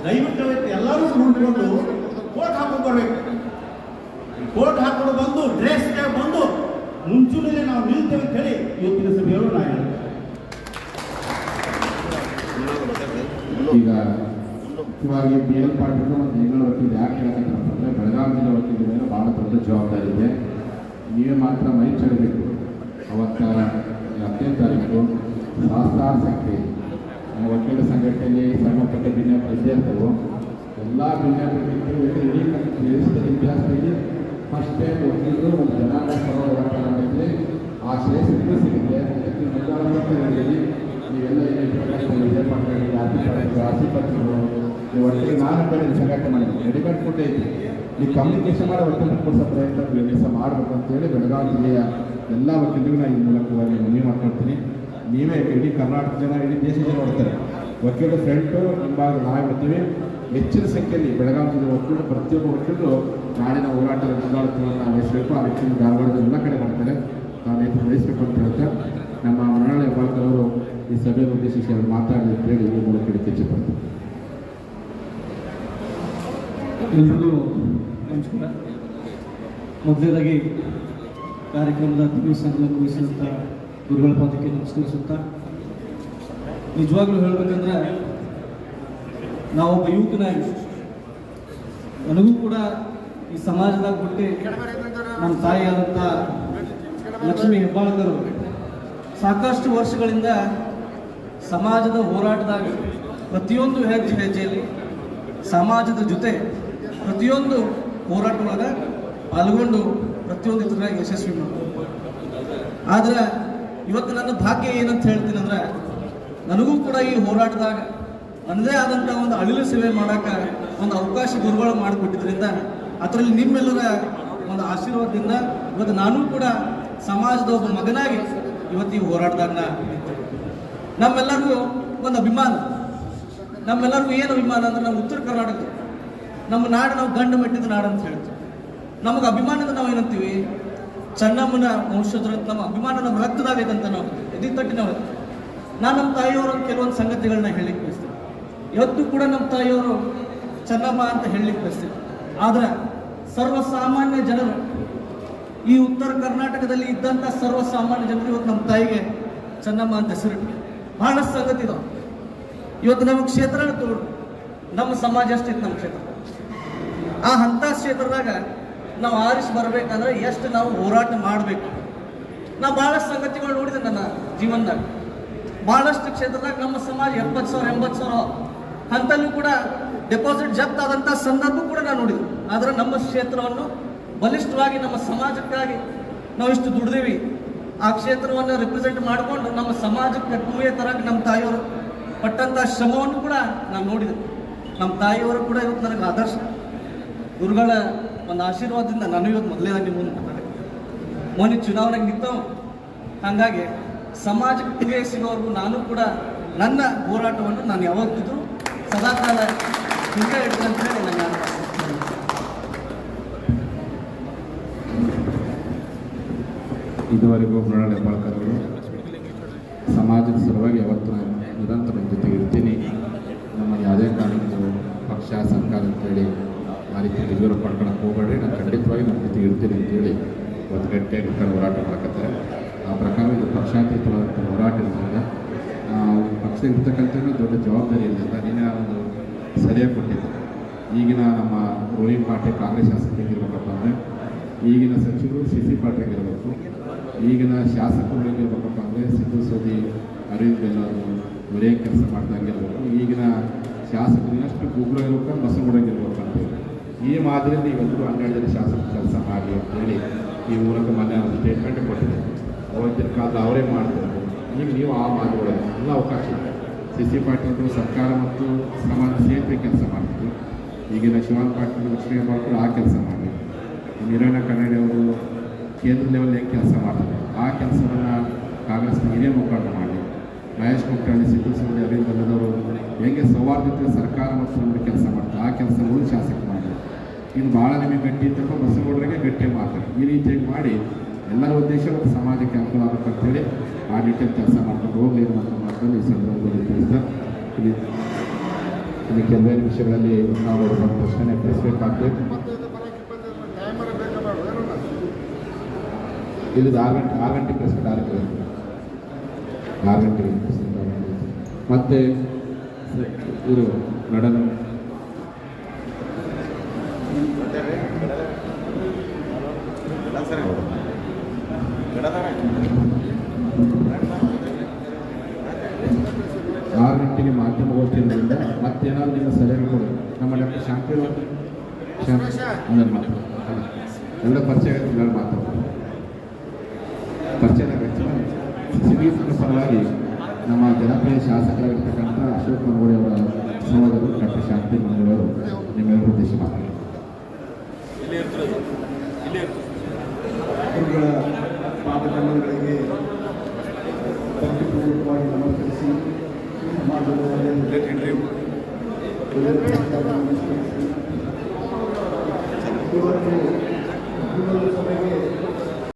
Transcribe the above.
ದಯವಿಟ್ಟು ಎಲ್ಲರೂ ನೋಡಿಕೊಂಡು ಕೋಟ್ ಹಾಕೊಂಡು ಬರಬೇಕು. ಕೋಟ್ ಹಾಕೊಂಡು ಬಂದು ಡ್ರೆಸ್ ಬಂದು ಮುಂಚೂಣಿಗೆ ನಾವು ನಿಲ್ತೇವೆ ಅಂತ ಹೇಳಿ ಇವತ್ತಿನ ಸಭೆಯವರು ನಾ ಹೇಳ್ತೇನೆ. ಈಗ ಮುಖ್ಯವಾಗಿ ಬಿ ಎಲ್ ಪಾಟೀಲ್ ಮತ್ತು ಹೆಂಗಳ ವಕೀಲರು ಯಾಕೆ ಹೇಳ್ತಾರೆ ಅಂತಂದರೆ ಬೆಳಗಾವಿ ಜಿಲ್ಲೆ ವಕೀಲರ ಮೇಲೆ ಭಾಳ ದೊಡ್ಡ ಜವಾಬ್ದಾರಿ ಇದೆ. ನೀವೇ ಮಾತ್ರ ಮೈ ಚಳಬೇಕು. ಅವತ್ತ 10ನೇ ತಾರೀಕು ಸಹಸ್ರಾರು ಸಂಖ್ಯೆ ವಕೀಲ ಸಂಘಟನೆಯಲ್ಲಿ ಸಂಬಂಧಪಟ್ಟ ಭಿನ್ನರು ಇದ್ದೇ ಇರ್ತವೆ. ಎಲ್ಲ ಭಿನ್ನರು ಇಡೀ ದೇಶದ ಇತಿಹಾಸದಲ್ಲಿ ಫಸ್ಟ್ ಟೈಮ್ ವಕೀಲರು ಒಂದು ಜನಾಂಗ ಪರ ಹೋರಾಟ ಮಾಡಿದರೆ ಆ ಶ್ರೇಷ್ಠ ಸಿಗುತ್ತೆ. ನೀವೆಲ್ಲ ಆಸಿಪತ್ರೆಗಳು ನೀವು ಒಟ್ಟಿಗೆ ನಾನು ಕಡೆ ಸಂಘಟನೆ ಮಾಡಿದ್ವಿ. ರೆಡಿಮೇಡ್ ಫುಡ್ ಐತಿ, ನೀವು ಕಮ್ಯುನಿಕೇಷನ್ ಮಾಡೋ ವಕೀಲರು ಕೊಡಿಸೋ ಪ್ರಯತ್ನ ಕೆಲಸ ಮಾಡಬೇಕು ಅಂತೇಳಿ ಬೆಳಗಾವಿ ಜಿಲ್ಲೆಯ ಎಲ್ಲ ವಕೀಲರಿಗೂ ನಾನು ಈ ಮೂಲಕವಾಗಿ ಮನವಿ ಮಾಡ್ಕೊಳ್ತೀನಿ. ನೀವೇ ಇಡೀ ಕರ್ನಾಟಕ ಜನ, ಇಡೀ ದೇಶ ಜನ ನೋಡ್ತಾರೆ. ವಕೀಲರ ಫ್ರಂಟು ನಿಂಬಾಗ ನಾವು ಬರ್ತೀವಿ. ಹೆಚ್ಚಿನ ಸಂಖ್ಯೆಯಲ್ಲಿ ಬೆಳಗಾವಿ ಜಿಲ್ಲೆ ವಕೀಲರು ಪ್ರತಿಯೊಬ್ಬ ವಕೀಲರು ನಾಳಿನ ಹೋರಾಟದ ಮುಂದಾಳತ್ವವನ್ನು ನಾವು ವಹಿಸಬೇಕು. ಆ ವ್ಯಕ್ತಿಗಳು ಧಾರವಾಡದ ಎಲ್ಲ ಕಡೆ ಮಾಡ್ತಾರೆ, ನಾವು ವಹಿಸಬೇಕು ಅಂತ ಹೇಳ್ತಾ ನಮ್ಮ ಮೃಣಾಲ್ ಹೆಬ್ಬಾಳ್ಕರ್ ಅವರು ಈ ಸಭೆಯನ್ನು ಉದ್ದೇಶಿಸಿ ಅವರು ಮಾತಾಡಲಿ ಅಂತ ಹೇಳಿ ಈ ಮೂಲಕ ಇಚ್ಛೆಪಡ್ತಾರೆ. ಎಲ್ರಿಗೂ ನಮಸ್ಕಾರ. ಮೊದಲನೇದಾಗಿ ಕಾರ್ಯಕ್ರಮದ ಅತಿಥಿ ಸಂಘವನ್ನು ವಹಿಸಿದಂಥ ಗುರುಗಳ ಪಾದಕ್ಕೆ ನಮಸ್ಕರಿಸುತ್ತಾ, ನಿಜವಾಗ್ಲೂ ಹೇಳಬೇಕಂದ್ರೆ ನಾವೊಬ್ಬ ಯುವಕನಾಗಿ ನನಗೂ ಕೂಡ ಈ ಸಮಾಜದಾಗ ಹುಟ್ಟಿ ನಮ್ಮ ತಾಯಿಯಾದಂಥ ಲಕ್ಷ್ಮೀ ಹೆಬ್ಬಾಳ್ಕರು ಸಾಕಷ್ಟು ವರ್ಷಗಳಿಂದ ಸಮಾಜದ ಹೋರಾಟದಾಗ ಪ್ರತಿಯೊಂದು ಹೆಜ್ಜೆಯಲ್ಲಿ ಸಮಾಜದ ಜೊತೆ ಪ್ರತಿಯೊಂದು ಹೋರಾಟದೊಳಗೆ ಪಾಲ್ಗೊಂಡು ಪ್ರತಿಯೊಂದು ಇದ್ರಾಗ ಯಶಸ್ವಿ ಮಾಡ್ತಾರೆ. ಆದರೆ ಇವತ್ತು ನನ್ನ ಭಾಗ್ಯ ಏನಂತ ಹೇಳ್ತೀನಿ ಅಂದ್ರೆ, ನನಗೂ ಕೂಡ ಈ ಹೋರಾಟದಾಗ ನನ್ನದೇ ಆದಂಥ ಒಂದು ಅಳಿಲು ಸೇವೆ ಮಾಡೋಕೆ ಒಂದು ಅವಕಾಶ ಗುರುಗಳು ಮಾಡಿಕೊಟ್ಟಿದ್ರಿಂದ, ಅದರಲ್ಲಿ ನಿಮ್ಮೆಲ್ಲರ ಒಂದು ಆಶೀರ್ವಾದದಿಂದ ಇವತ್ತು ನಾನು ಕೂಡ ಸಮಾಜದ ಒಬ್ಬ ಮಗನಾಗಿ ಇವತ್ತು ಈ ಹೋರಾಟದಾಗ ನಮ್ಮೆಲ್ಲರಿಗೂ ಒಂದು ಅಭಿಮಾನ. ನಮ್ಮೆಲ್ಲರಿಗೂ ಏನು ಅಭಿಮಾನ ಅಂದ್ರೆ, ನಮ್ಮ ಉತ್ತರ ಕರ್ನಾಟಕ ನಮ್ಮ ನಾಡು, ನಾವು ಗಂಡು ಮೆಟ್ಟಿದ ನಾಡು ಅಂತ ಹೇಳ್ತೀವಿ. ನಮಗೆ ಅಭಿಮಾನದ ನಾವು ಏನಂತೀವಿ, ಚೆನ್ನಮ್ಮನ ವಂಶಜರು ಅಂತ ನಮ್ಮ ಅಭಿಮಾನ ನಮ್ಮ ರಕ್ತದಾಗೈತಂತ ನಾವು ಎದಿ ತಟ್ಟಿ ನಾವು. ನಾನು ನಮ್ಮ ತಾಯಿಯವರು ಕೆಲವೊಂದು ಸಂಗತಿಗಳನ್ನ ಹೇಳಲಿಕ್ಕೆ ಬಯಸ್ತೀನಿ. ಇವತ್ತು ಕೂಡ ನಮ್ಮ ತಾಯಿಯವರು ಚೆನ್ನಮ್ಮ ಅಂತ ಹೇಳಲಿಕ್ಕೆ ಬಯಸ್ತೀನಿ. ಆದರೆ ಸರ್ವಸಾಮಾನ್ಯ ಜನರು, ಈ ಉತ್ತರ ಕರ್ನಾಟಕದಲ್ಲಿ ಇದ್ದಂಥ ಸರ್ವಸಾಮಾನ್ಯ ಜನರು ಇವತ್ತು ನಮ್ಮ ತಾಯಿಗೆ ಚೆನ್ನಮ್ಮ ಅಂತ ಹೆಸರಿಟ್ಟು ಬಹಳಷ್ಟು ಸಂಗತಿ ಇದಾವೆ. ಇವತ್ತು ನಮ್ಮ ಕ್ಷೇತ್ರ ತಗೊಂಡು ನಮ್ಮ ಸಮಾಜ ಅಷ್ಟಿತ್ತು. ನಮ್ಮ ಕ್ಷೇತ್ರ ಆ ಅಂಥ ಕ್ಷೇತ್ರದಾಗ ನಾವು ಆರಿಸಿ ಬರಬೇಕಂದ್ರೆ ಎಷ್ಟು ನಾವು ಹೋರಾಟ ಮಾಡಬೇಕು. ನಾವು ಭಾಳಷ್ಟು ಸಂಗತಿಗಳು ನೋಡಿದೆ ನನ್ನ ಜೀವನದಾಗ. ಭಾಳಷ್ಟು ಕ್ಷೇತ್ರದಾಗ ನಮ್ಮ ಸಮಾಜ 70,000 80,000 ಅಂತಲ್ಲೂ ಕೂಡ ಡೆಪಾಸಿಟ್ ಜಪ್ತಾದಂಥ ಸಂದರ್ಭ ಕೂಡ ನಾನು ನೋಡಿದ್ವಿ. ಆದರೆ ನಮ್ಮ ಕ್ಷೇತ್ರವನ್ನು ಬಲಿಷ್ಠವಾಗಿ ನಮ್ಮ ಸಮಾಜಕ್ಕಾಗಿ ನಾವು ಇಷ್ಟು ದುಡ್ದೀವಿ. ಆ ಕ್ಷೇತ್ರವನ್ನು ರಿಪ್ರೆಸೆಂಟ್ ಮಾಡಿಕೊಂಡು ನಮ್ಮ ಸಮಾಜಕ್ಕೆ ಟೂವೇ ತರಕ್ಕೆ ನಮ್ಮ ತಾಯಿಯವರು ಪಟ್ಟಂಥ ಶ್ರಮವನ್ನು ಕೂಡ ನಾನು ನೋಡಿದೆ. ನಮ್ಮ ತಾಯಿಯವರು ಕೂಡ ಇವತ್ತು ನನಗೆ ಆದರ್ಶ. ಗುರುಗಳ ಒಂದು ಆಶೀರ್ವಾದದಿಂದ ನಾನು ಇವತ್ತು ಮೊದಲೇದಾಗಿ ಮುಂದೆ ಮೊನ್ನೆ ಚುನಾವಣೆಗೆ ನಿಂತವು. ಹಾಗಾಗಿ ಸಮಾಜಕ್ಕೆ ಟೂವೇ ಸಿಗೋವರೆಗೂ ನಾನು ಕೂಡ ನನ್ನ ಹೋರಾಟವನ್ನು ನಾನು ಯಾವತ್ತಿದ್ರು ಸದಾಕಾಲ ಹಿಂಗೆ ಇಡ್ತೀನಿ ಅಂತ ಹೇಳಿ ನನ್ನ ಇದುವರೆಗೂ ಮೃಣಾಲ್ ಹೆಬ್ಬಾಳ್ಕರ್ ಅವರು ಸಮಾಜದ ಸಲುವಾಗಿ ಯಾವತ್ತೂ ನಿರಂತರ ಜೊತೆಗೆ ಇರ್ತೀನಿ, ನಮ್ಮ ಯಾವುದೇ ಕಾರಣಕ್ಕೂ ಪಕ್ಷ ಸರ್ಕಾರ ಅಂತೇಳಿ ಆ ರೀತಿ ರಿಸರ್ವ್ ಮಾಡ್ಕೊಳಕ್ಕೆ ಹೋಗಬೇಡ್ರಿ, ನಾನು ಖಂಡಿತವಾಗಿ ನಮ್ಮ ಜೊತೆಗೆ ಇರ್ತೀನಿ ಅಂತೇಳಿ ಒಂದು ಗಂಟೆ ಇಟ್ಕೊಂಡು ಹೋರಾಟ ಮಾಡಕತ್ತಾರೆ. ಆ ಪ್ರಕಾರ ಇದು ಪಕ್ಷಾತೀತವಾದಂಥ ಹೋರಾಟ ಇರೋದ್ರಿಂದ ಪಕ್ಷ ಇರ್ತಕ್ಕಂಥ ದೊಡ್ಡ ಜವಾಬ್ದಾರಿ ಇರಲಿಲ್ಲ. ನೀನೇ ಒಂದು ಸರಿಯಾಗಿ ಕೊಟ್ಟಿದ್ದೆ. ಈಗಿನ ನಮ್ಮ ರೋಹಿಂಗ್ ಪಾಟೀಲ್ ಕಾಂಗ್ರೆಸ್ ಶಾಸಕರಿಗಿರ್ಬೇಕಪ್ಪ ಅಂದರೆ, ಈಗಿನ ಸಚಿವರು ಸಿ ಪಾಟೀಲ್ಗಿರಬೇಕು, ಈಗಿನ ಶಾಸಕರು ಹೇಗಿರ್ಬೇಕಪ್ಪ ಅಂದರೆ ಸಿದ್ದು ಸೋದಿ, ಅರವಿಂದ್ ಬೆಲ್ಲವರು ಇವರೇ ಕೆಲಸ ಮಾಡ್ದಂಗಿರ್ಬೇಕು. ಈಗಿನ ಶಾಸಕರು ಇನ್ನಷ್ಟು ಗುಗ್ರ ಇರ್ಬೇಕು, ಬಸವಗೂಡಂಗಿರ್ಬೇಕು ಅಂತೇಳಿ ಈ ಮಾದರಿಯಲ್ಲಿ ಇವೆಲ್ಲರೂ 12 ಜನ ಶಾಸಕರು ಕೆಲಸ ಮಾಡಲಿ ಅಂತೇಳಿ ಈ ಮೂಲಕ ಮೊನ್ನೆ ಒಂದು ಸ್ಟೇಟ್ಮೆಂಟ್ ಕೊಟ್ಟಿದೆ. ಅವತ್ತಿನ ಕಾಲದ ಅವರೇ ಮಾಡ್ತಾರೆ. ಈಗ ನೀವು ಆ ಮಾತುಗಳಲ್ಲಿ ಎಲ್ಲ ಅವಕಾಶ ಇದೆ. ಸಿ ಪಾಟೀಲ್ ಸರ್ಕಾರ ಮತ್ತು ಸಮಾಜ ಸೇತುವೆ ಕೆಲಸ ಮಾಡ್ತಿದ್ರು. ಈಗಿನ ಶಿವಾನಂದ ಪಾಟೀಲ್ ಲಕ್ಷ್ಮೀ ಹೆಬ್ಬಾಳ್ಕರ್ ಆ ಕೆಲಸ ಮಾಡಿ, ನೀರಣ್ಣ ಕನ್ನಡಿ ಅವರು ಕೇಂದ್ರ ಲೆವೆಲ್ ಹೆಂಗೆ ಕೆಲಸ ಮಾಡ್ತಾರೆ ಆ ಕೆಲಸವನ್ನು ಕಾಂಗ್ರೆಸ್ನ ಹಿರಿಯ ಮುಖಂಡ ಮಾಡಿ, ಮಹೇಶ್ ಕುಮಟಳ್ಳಿ, ಸಿದ್ದು ಸೋದಿ, ಅರವಿಂದ್ ಬೆಲ್ಲದವರು ಹೆಂಗೆ ಸೌಹಾರ್ದತೆ ಸರ್ಕಾರ ಮತ್ತು ನಮಗೆ ಕೆಲಸ ಮಾಡ್ತಾರೆ ಆ ಕೆಲಸಗಳು ಶಾಸಕ ಮಾಡಿ, ಇನ್ನು ಭಾಳ ನಿಮಗೆ ಗಟ್ಟಿ ಇತ್ತಪ್ಪ ಬಸವಗೌಡರಿಗೆ ಗಟ್ಟಿ ಮಾಡ್ತಾರೆ. ಈ ರೀತಿಯಾಗಿ ಮಾಡಿ ಎಲ್ಲರ ಉದ್ದೇಶ ಮತ್ತು ಸಮಾಜಕ್ಕೆ ಅನುಕೂಲ ಆಗಬೇಕಂತೇಳಿ ಆ ನಿಟ್ಟಿನಲ್ಲಿ ಕೆಲಸ ಮಾಡ್ಕೊಂಡು ಹೋಗಲಿ ಅನ್ನೋ ಮಾತನ್ನು ಈ ಸಂದರ್ಭದಲ್ಲಿ ತಿಳಿಸ್ತಾ ಇನ್ನು ಕೆಲವೇನು ವಿಷಯಗಳಲ್ಲಿ ನಾವು ಒಂದು ಪ್ರಶ್ನೆ ತಿಳಿಸ್ಬೇಕಾಗ್ತದೆ. ಇಲ್ಲಿ 6 ಗಂಟೆ ಪ್ರೆಸ್ ಕಾರ್ಯಕ್ರಮ 6 ಗಂಟೆಗೆ ಮತ್ತೆ ಇವರು ನಡನ ಆರು ಗಂಟೆಗೆ ಮಾಧ್ಯಮ ಓದ್ತಿರೋದ್ರಿಂದ ಮತ್ತೇನಾದ್ರು ನಿಮ್ಮ ಸಲಹೆ ಕೊಡಿ. ನಮ್ಮ ಡಾಕ್ಟರ್ ಶಾಂತಿ ಎಲ್ಲ ಪರಿಚಯ ಮಾತಾಡ್ತಾರೆ. ಪರಿಚಯ ಸಿರಿಯ ಪರವಾಗಿ ನಮ್ಮ ಜನಪ್ರಿಯ ಶಾಸಕರಾಗಿರ್ತಕ್ಕಂಥ ಅಶೋಕ್ ಮಂಗೋಳಿ ಅವರ ಸಹೋದರರು ಡಾಕ್ಟರ್ ಶಾಂತಿ ಮಂಗಳವರು ನಿಮ್ಮೆಲ್ಲರ ಉದ್ದೇಶ ಮಾಡ್ತಾರೆ. ಗುರುಗಳ ಪಾದಕಂಡಗಳಿಗೆ ಭಕ್ತಿಪೂರ್ವಕವಾಗಿ ನಮಸ್ಕರಿಸಿ ಸಮಾಜದ ಇವತ್ತು ಸಭೆಗೆ